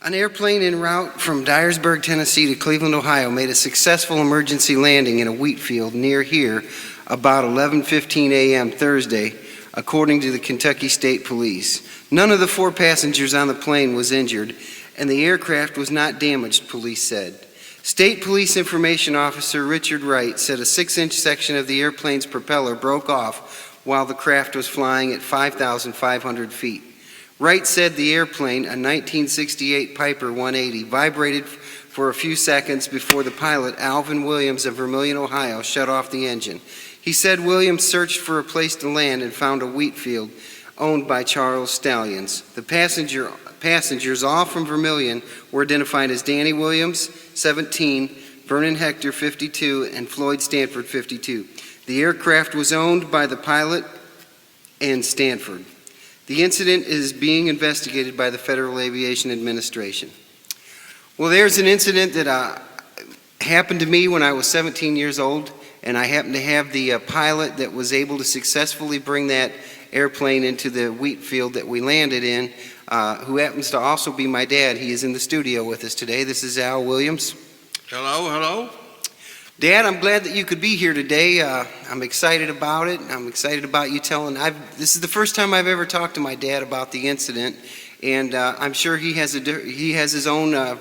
An airplane en route from Dyersburg, Tennessee to Cleveland, Ohio made a successful emergency landing in a wheat field near here about 11:15 a.m. Thursday, according to the Kentucky State Police. None of the 4 passengers on the plane was injured, and the aircraft was not damaged, police said. State Police Information Officer Richard Wright said a 6-inch section of the airplane's propeller broke off while the craft was flying at 5,500 feet. Wright said the airplane, a 1968 Piper 180, vibrated for a few seconds before the pilot, Alvin Williams of Vermilion, Ohio, shut off the engine. He said Williams searched for a place to land and found a wheat field owned by Charles Stallions. The passengers, all from Vermilion, were identified as Danny Williams, 17, Vernon Hector, 52, and Floyd Stanford, 52. The aircraft was owned by the pilot and Stanford. The incident is being investigated by the Federal Aviation Administration. Well, there's an incident that happened to me when I was 17 years old, and I happened to have the pilot that was able to successfully bring that airplane into the wheat field that we landed in, who happens to also be my dad. He is in the studio with us today. This is Al Williams. Hello, hello. Dad, I'm glad that you could be here today. I'm excited about it. I'm excited about you telling. This is the first time I've ever talked to my dad about the incident, and I'm sure he has his own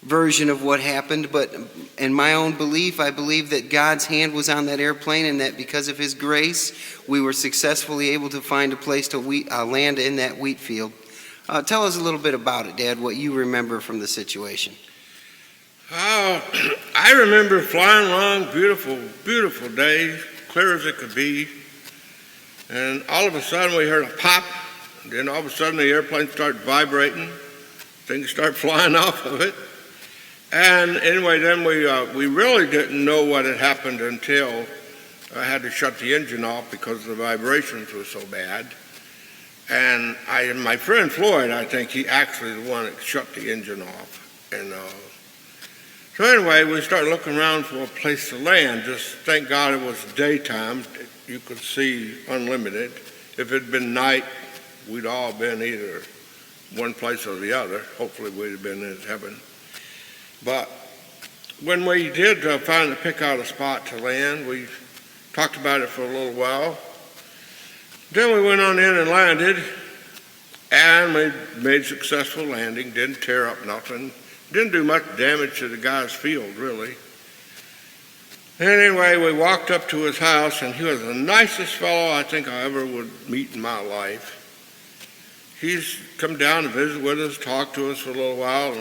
version of what happened. But in my own belief, I believe that God's hand was on that airplane, and that because of His grace, we were successfully able to find a place to land in that wheat field. Tell us a little bit about it, Dad. What you remember from the situation. I remember flying along, beautiful, beautiful day, clear as it could be, and all of a sudden we heard a pop, and then all of a sudden the airplane started vibrating, things started flying off of it, and anyway, then we really didn't know what had happened until I had to shut the engine off because the vibrations were so bad, and my friend Floyd, I think he actually the one that shut the engine off, and so anyway, we started looking around for a place to land. Just thank God it was daytime. You could see unlimited. If it had been night, we'd all been either one place or the other. Hopefully we'd have been in heaven. But when we did finally pick out a spot to land, we talked about it for a little while. Then we went on in and landed, and we made a successful landing, didn't tear up nothing. Didn't do much damage to the guy's field, really. Anyway, we walked up to his house, and he was the nicest fellow I think I ever would meet in my life. He's come down to visit with us, talked to us for a little while,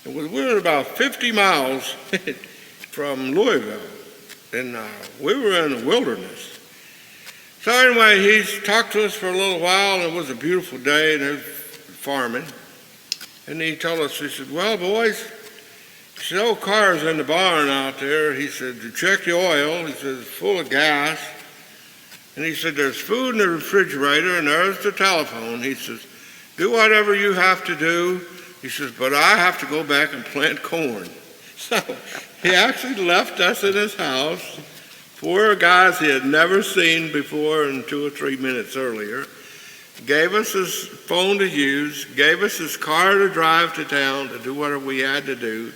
and we were about 50 miles from Louisville, and we were in the wilderness. So anyway, he's talked to us for a little while, and it was a beautiful day, and it was farming. And he told us, he said, well, boys, he said, old car's in the barn out there. He said, to check the oil. He said, it's full of gas. And he said, there's food in the refrigerator, and there's the telephone. He says, do whatever you have to do. He says, but I have to go back and plant corn. So he actually left us in his house, 4 guys he had never seen before and 2 or 3 minutes earlier. Gave us his phone to use, gave us his car to drive to town to do whatever we had to do,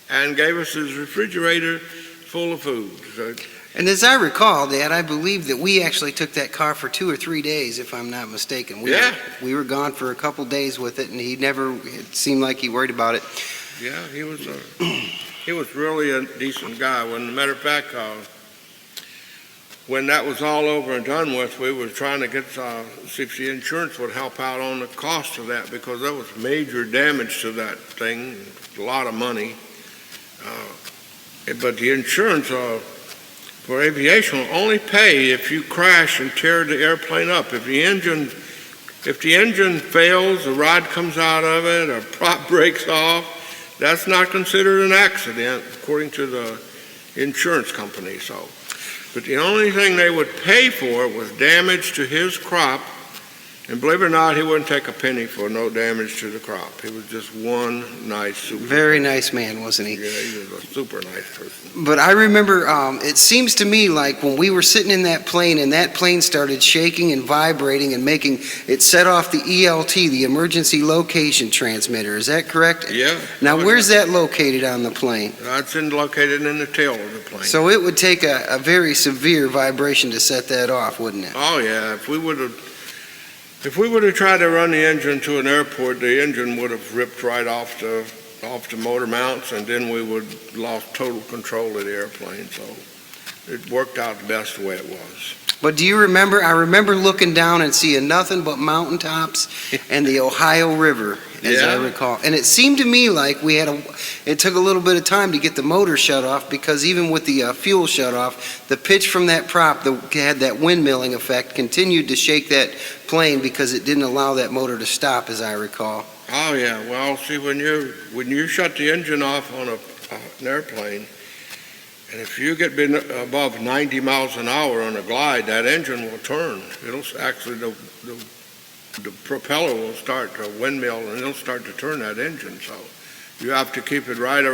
and gave us his refrigerator full of food. So, and as I recall, Dad, I believe that we actually took that car for 2 or 3 days, if I'm not mistaken. We were gone for a couple days with it, and it seemed like he worried about it. Yeah, he was really a decent guy. As a matter of fact, when that was all over and done with, we were trying to see if the insurance would help out on the cost of that, because there was major damage to that thing, a lot of money. But the insurance for aviation will only pay if you crash and tear the airplane up. If the engine fails, the rod comes out of it, or prop breaks off, that's not considered an accident according to the insurance company. But the only thing they would pay for was damage to his crop And believe it or not, he wouldn't take a penny for no damage to the crop. He was just one nice, super. Very nice man, wasn't he? Yeah, he was a super nice person. But I remember, it seems to me like when we were sitting in that plane and that plane started shaking and vibrating and making, it set off the ELT, the emergency location transmitter. Is that correct? Yeah. Now, where's that located on the plane? That's located in the tail of the plane. So it would take a very severe vibration to set that off, wouldn't it? Oh, yeah. If we would have tried to run the engine to an airport, the engine would have ripped right off the motor mounts, and then we would lost total control of the airplane. So it worked out the best the way it was. But do you remember, I remember looking down and seeing nothing but mountaintops and the Ohio River, as I recall. And it seemed to me like it took a little bit of time to get the motor shut off, because even with the fuel shut off, the pitch from that prop that had that windmilling effect continued to shake that plane because it didn't allow that motor to stop, as I recall. Oh, yeah. Well, see, when you shut the engine off on an airplane, and if you get above 90 miles an hour on a glide, that engine will turn. It'll actually, the propeller will start to windmill, and it'll start to turn that engine. So you have to keep it right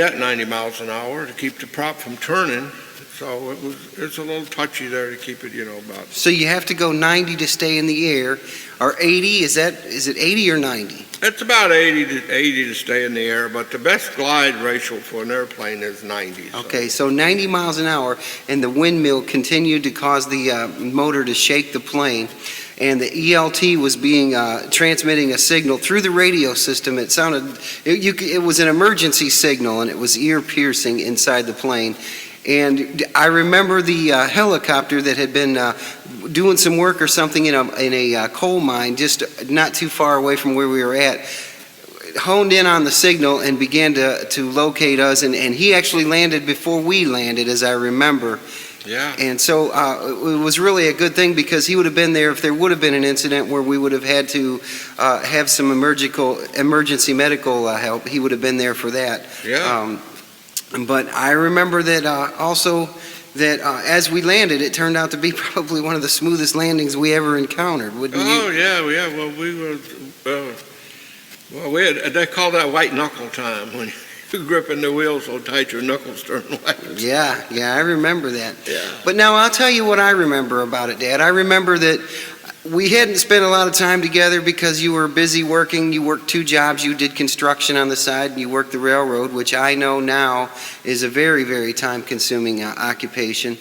at 90 miles an hour to keep the prop from turning. So it's a little touchy there to keep it, about. So you have to go 90 to stay in the air, or 80, is it 80 or 90? It's about 80 to stay in the air, but the best glide ratio for an airplane is 90. So. Okay, so 90 miles an hour, and the windmill continued to cause the motor to shake the plane, and the ELT was transmitting a signal through the radio system. It sounded, it was an emergency signal, and it was ear-piercing inside the plane. And I remember the helicopter that had been doing some work or something in a coal mine just not too far away from where we were at, honed in on the signal and began to locate us. And he actually landed before we landed, as I remember. Yeah. And so it was really a good thing, because he would have been there if there would have been an incident where we would have had to have some emergency medical help. He would have been there for that. Yeah. But I remember that also that as we landed, it turned out to be probably one of the smoothest landings we ever encountered, wouldn't you? Oh, yeah. Well, they call that white knuckle time, when you're gripping the wheel so tight your knuckles turn white. Yeah, I remember that. Yeah. But now I'll tell you what I remember about it, Dad. I remember that we hadn't spent a lot of time together because you were busy working. You worked 2 jobs. You did construction on the side, and you worked the railroad, which I know now is a very, very time-consuming occupation.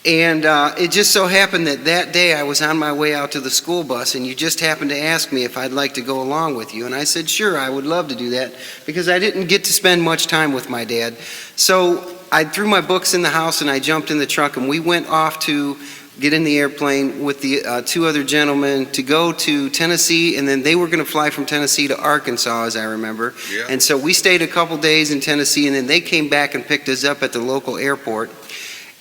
And it just so happened that day I was on my way out to the school bus, and you just happened to ask me if I'd like to go along with you. And I said, sure, I would love to do that, because I didn't get to spend much time with my dad. So I threw my books in the house, and I jumped in the truck, and we went off to get in the airplane with the 2 other gentlemen to go to Tennessee, and then they were going to fly from Tennessee to Arkansas, as I remember. Yeah. And so we stayed a couple days in Tennessee, and then they came back and picked us up at the local airport.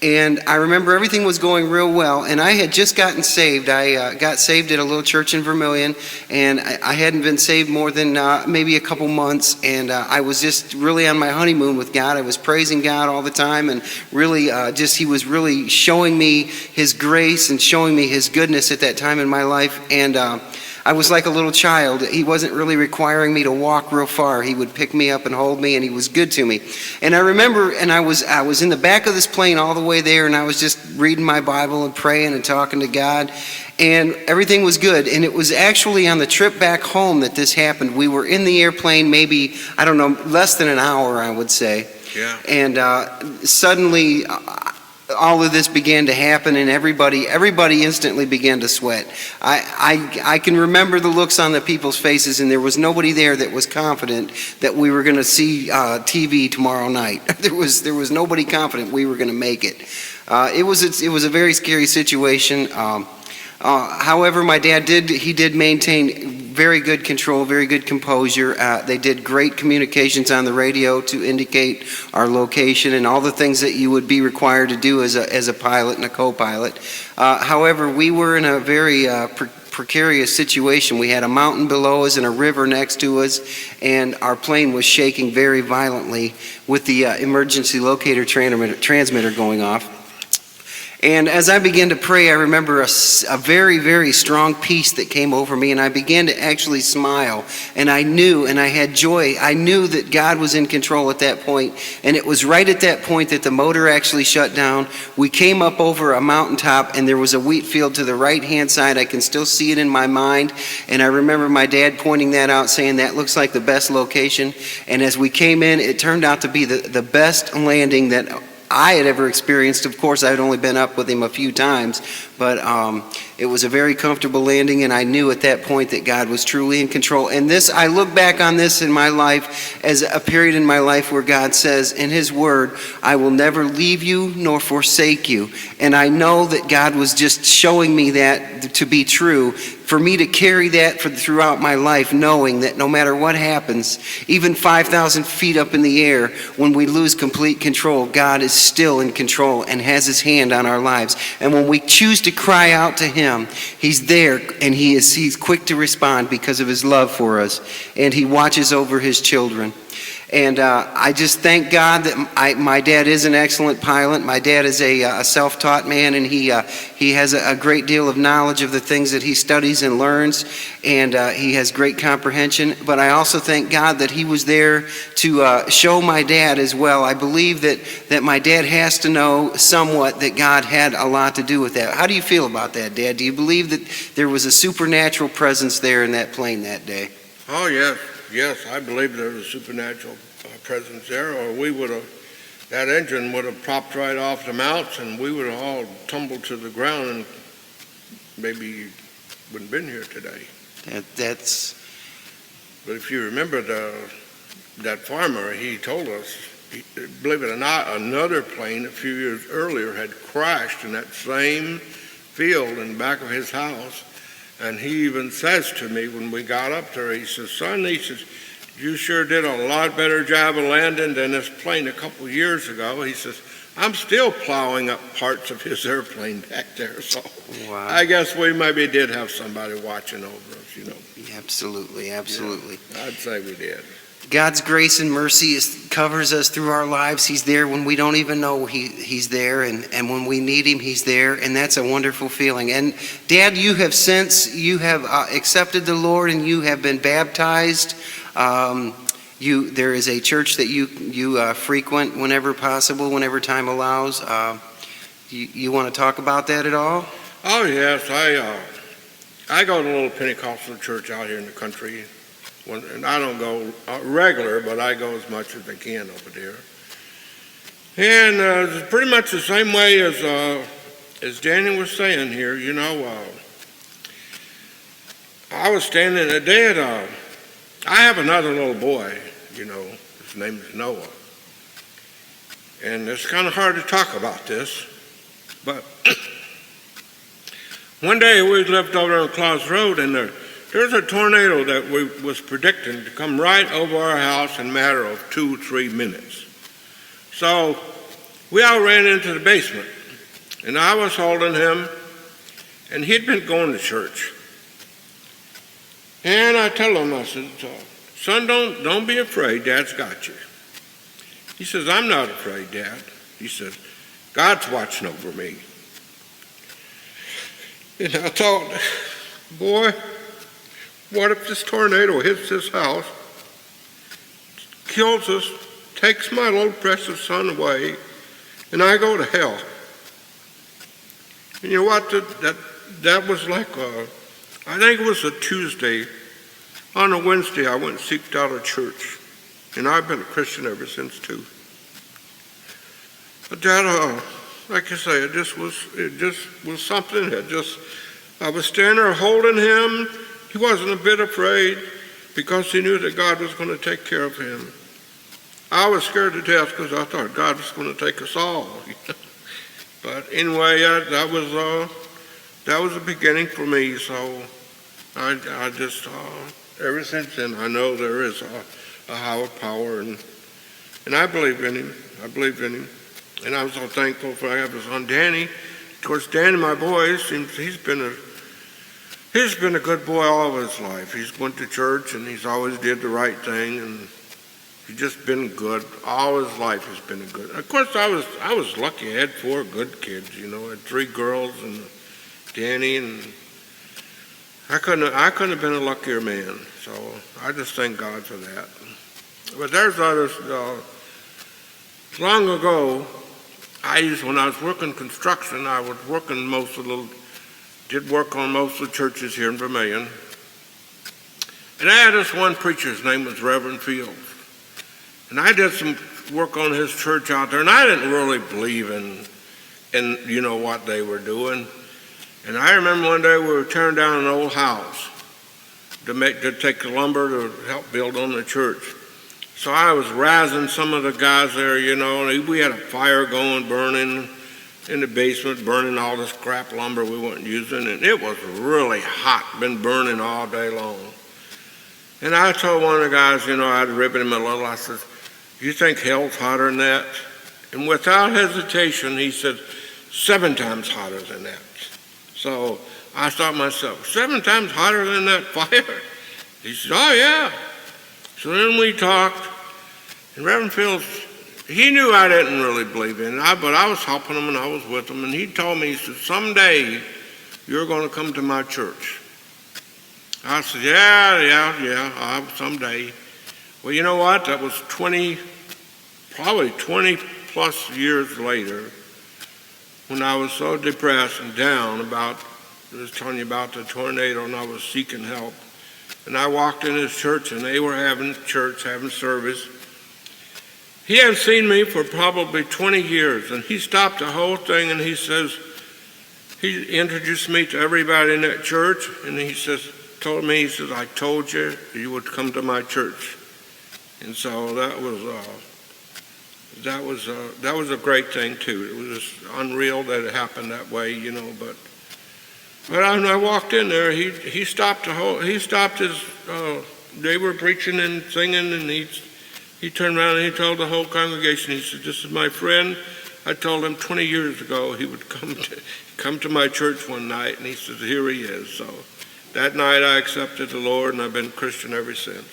And I remember everything was going real well, and I had just gotten saved. I got saved at a little church in Vermilion, and I hadn't been saved more than maybe a couple months, and I was just really on my honeymoon with God. I was praising God all the time, and really he was really showing me His grace and showing me His goodness at that time in my life. And I was like a little child. He wasn't really requiring me to walk real far. He would pick me up and hold me, and he was good to me. And I remember, and I was in the back of this plane all the way there, and I was just reading my Bible and praying and talking to God, and everything was good. And it was actually on the trip back home that this happened. We were in the airplane maybe, I don't know, less than an hour, I would say. Yeah. And suddenly all of this began to happen, and everybody instantly began to sweat. I can remember the looks on the people's faces, and there was nobody there that was confident that we were going to see TV tomorrow night. There was nobody confident we were going to make it. It was a very scary situation. However, my dad did maintain very good control, very good composure. They did great communications on the radio to indicate our location and all the things that you would be required to do as a pilot and a co-pilot. However, we were in a very precarious situation. We had a mountain below us and a river next to us, and our plane was shaking very violently with the emergency locator transmitter going off. And as I began to pray, I remember a very, very strong peace that came over me, and I began to actually smile. And I knew, and I had joy. I knew that God was in control at that point. And it was right at that point that the motor actually shut down. We came up over a mountaintop, and there was a wheat field to the right-hand side. I can still see it in my mind. And I remember my dad pointing that out, saying that looks like the best location. And as we came in, it turned out to be the best landing that I had ever experienced. Of course, I had only been up with him a few times, but it was a very comfortable landing, and I knew at that point that God was truly in control. And this, I look back on this in my life as a period in my life where God says in His Word, I will never leave you nor forsake you. And I know that God was just showing me that to be true, for me to carry that throughout my life, knowing that no matter what happens, even 5,000 feet up in the air, when we lose complete control, God is still in control and has His hand on our lives. And when we choose to cry out to Him, He's there, and He's quick to respond because of His love for us, and He watches over His children. And I just thank God that my dad is an excellent pilot. My dad is a self-taught man, and he has a great deal of knowledge of the things that he studies and learns, and he has great comprehension. But I also thank God that he was there to show my dad as well. I believe that my dad has to know somewhat that God had a lot to do with that. How do you feel about that, Dad? Do you believe that there was a supernatural presence there in that plane that day? Oh, yes. Yes, I believe there was a supernatural presence there, or that engine would have popped right off the mounts, and we would have all tumbled to the ground, and maybe wouldn't have been here today. But if you remember that farmer, he told us, believe it or not, another plane a few years earlier had crashed in that same field in the back of his house. And he even says to me when we got up there, he says, son, he says, you sure did a lot better job of landing than this plane a couple of years ago. He says, I'm still plowing up parts of his airplane back there. So wow. I guess we maybe did have somebody watching over us, you know. Absolutely, absolutely. Yeah, I'd say we did. God's grace and mercy covers us through our lives. He's there when we don't even know He's there, and when we need Him, He's there, and that's a wonderful feeling. And Dad, you have accepted the Lord, and you have been baptized. There is a church that you frequent whenever possible, whenever time allows. You want to talk about that at all? Oh yes, I go to a little Pentecostal church out here in the country. And I don't go regular, but I go as much as I can over there. And it's pretty much the same way as Danny was saying here. You know, I was standing a day I have another little boy, you know, his name is Noah. And it's kind of hard to talk about this, but one day we lived over on Claus Road, and there's a tornado that was predicting to come right over our house in a matter of 2-3 minutes. So we all ran into the basement, and I was holding him, and he'd been going to church. And I tell him, I said, son, don't be afraid, Dad's got you. He says, I'm not afraid, Dad. He says, God's watching over me. And I thought, boy, what if this tornado hits this house, kills us, takes my little precious son away, and I go to hell? And you know what? That was like, I think it was a Tuesday. On a Wednesday, I went and seeked out a church, and I've been a Christian ever since, too. But Dad, like I say, it just was something. I was standing there holding him. He wasn't a bit afraid because he knew that God was going to take care of him. I was scared to death because I thought God was going to take us all. But anyway, that was the beginning for me. So I just, ever since then, I know there is a higher power, and I believe in Him. I believe in Him. And I'm so thankful for having his son Danny. Of course, Danny, my boy, he's been a good boy all of his life. He's went to church, and he's always did the right thing, He's just been good. All his life has been good. Of course, I was lucky. I had 4 good kids. I had 3 girls and Danny, and I couldn't have been a luckier man. So I just thank God for that. But there's others. Long ago, when I was working construction, I was working did work on most of the churches here in Vermilion. And I had this one preacher, his name was Reverend Fields. And I did some work on his church out there, and I didn't really believe in what they were doing. And I remember one day we were tearing down an old house to take the lumber to help build on the church. So I was razzing some of the guys there, and we had a fire going, burning in the basement, burning all this crap lumber we weren't using, and it was really hot, been burning all day long. And I told one of the guys, I'd ribbon him a little, I said, "You think hell's hotter than that?" And without hesitation, he said, 7 times hotter than that. So I thought to myself, 7 times hotter than that fire? He said, "Oh, yeah." So then we talked, and Reverend Fields, he knew I didn't really believe in it, but I was helping him and I was with him, and he told me, he said, "Someday you're going to come to my church." I said, yeah, someday. Well, you know what? That was probably 20 plus years later, when I was so depressed and down I was telling you about the tornado, and I was seeking help. And I walked in his church, and they were having service. He hadn't seen me for probably 20 years, and he stopped the whole thing, and he introduced me to everybody in that church, and he told me, "I told you you would come to my church." And so that was a great thing too. It was just unreal that it happened that way, But when I walked in there, he stopped they were preaching and singing, and he turned around and he told the whole congregation. He said, "This is my friend. I told him 20 years ago he would come to my church one night," and he said, "Here he is." So that night I accepted the Lord, and I've been a Christian ever since.